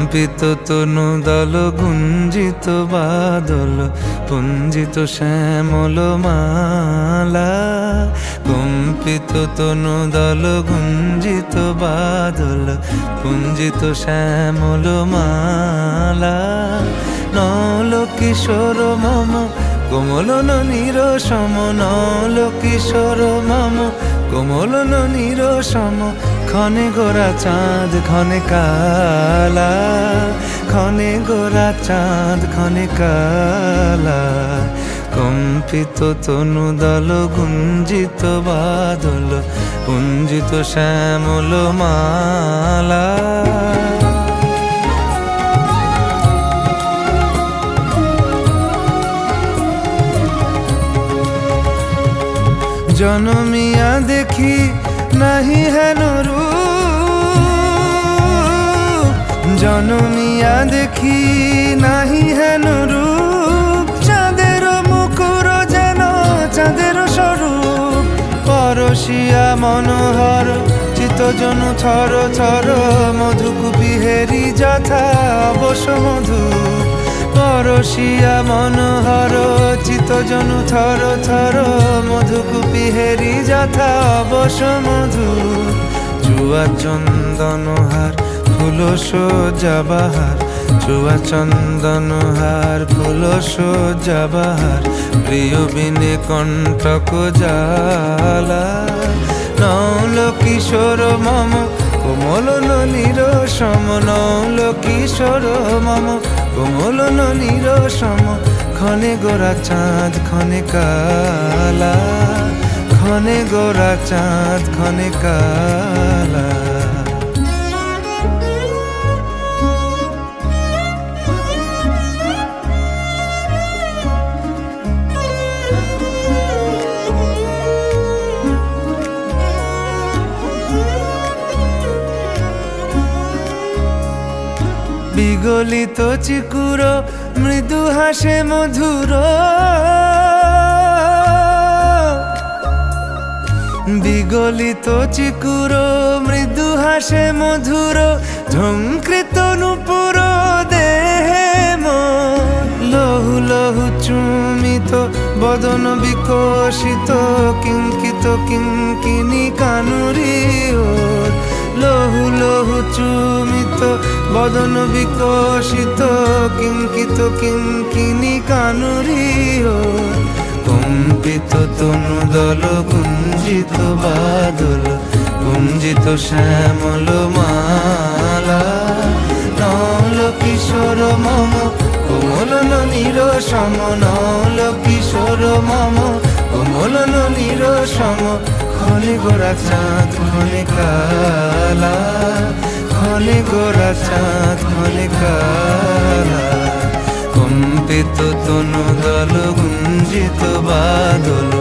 কম্পিত তনু দল গুঞ্জিত বাদল পুঞ্জিত শ্যামল মালা। কম্পিত তনু দল গুঞ্জিত বাদল পুঞ্জিত শ্যামল মালা। নল কিশোর মম কোমলন নিরসম, নল কিশোর মম কোমলন নিরসম। ক্ষণে গোরা চাঁদ ক্ষণে কালা, ক্ষণে গোরা চাঁদ ক্ষণে কালা। কম্পিত তনু দল গুঞ্জিত বাদল পুঞ্জিত শ্যামল মালা। জনমিয়া দেখি নাহি হেন রূপ, জনমিয়া দেখি নাহি হেন রূপ। চাঁদের মুকুর যেন চাঁদের স্বরূপ, পরশিয়া মনোহর চিত্তজনু থর থর। মধুকুপি হেরি যথা অবশ মধু, পরশিয়া মনোহর চিত্তজনু থর থর। মধুকুপি হেরি যথা অবশ মধু। চুয়া চন্দনহার ফুল সজ্জা বাহার, চুয়া চন্দনহার ফুল সজ্জা বাহার। প্রিয় বিনে কণ্টক জ্বালা। নল কিশোর মম কোমলন নিরসম, নল কিশোর মম কোমলন নিরসম। ক্ষণে গোরা চাঁদ ক্ষণে কালা, ক্ষণে গোরা চাঁদ ক্ষণে কালা। বিগলিত চিকুর মৃদু হাসে মধুর, বিগলিত চিকুর মৃদু হাসে মধুর। ঝঙ্কৃত নূপুর দেহে মন, লহু লহু চুমিত বদন বিকশিত। কিঙ্কিত কিঙ্কিনি কানুরি ওর, লহু লহু চুমিত বদন বিকশিত। কিঙ্কিত কিঙ্কিনি কানুরি ওর। কম্পিত তনু দল গুঞ্জিত বাদল গুঞ্জিত শ্যামল মালা। নল কিশোর মম কোমলন নিরসম, নল কিশোর মম কোমলন নিরসম। ক্ষণে গোরা চাঁদ ক্ষণে কালা, ক্ষণে গোরা চাঁদ ক্ষণে কালা। কম্পিত তনু দল গুঞ্জিত বাদল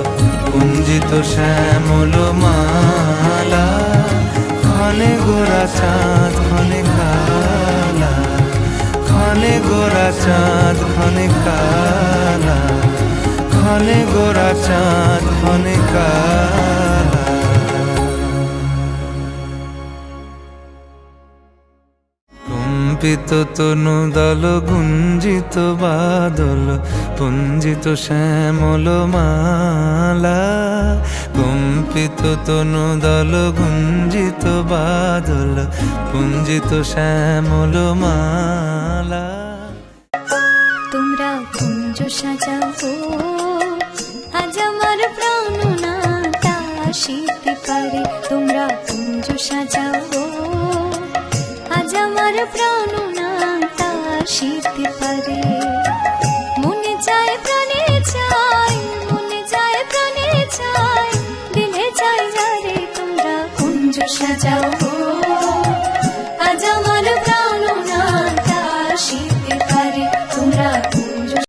পুঞ্জিত শ্যামল মালা। ক্ষণে গোরা চাঁদ ক্ষণে কালা, ক্ষণে গোরা চাঁদ ক্ষণে কালা, ক্ষণে গোরা চাঁদ ক্ষণে কালা। কম্পিত তনু দল গুঞ্জিত বাদল পুঞ্জিত শ্যামল মালা। কম্পিত তনু দল গুঞ্জিত বাদল পুঞ্জিত শ্যামল মালা। তোমরা কুঞ্জ সাজাও আজ আমার প্রাণনাটা আসিতে পারে। তোমরা কুঞ্জ সাজাও আজ আমার প্রাণনাটা আসিতে পারে। মনে চায় প্রাণে চাই, মনে চায় প্রাণে চাই, দিলে চাই যারে। তোমরা কুঞ্জ সাজাও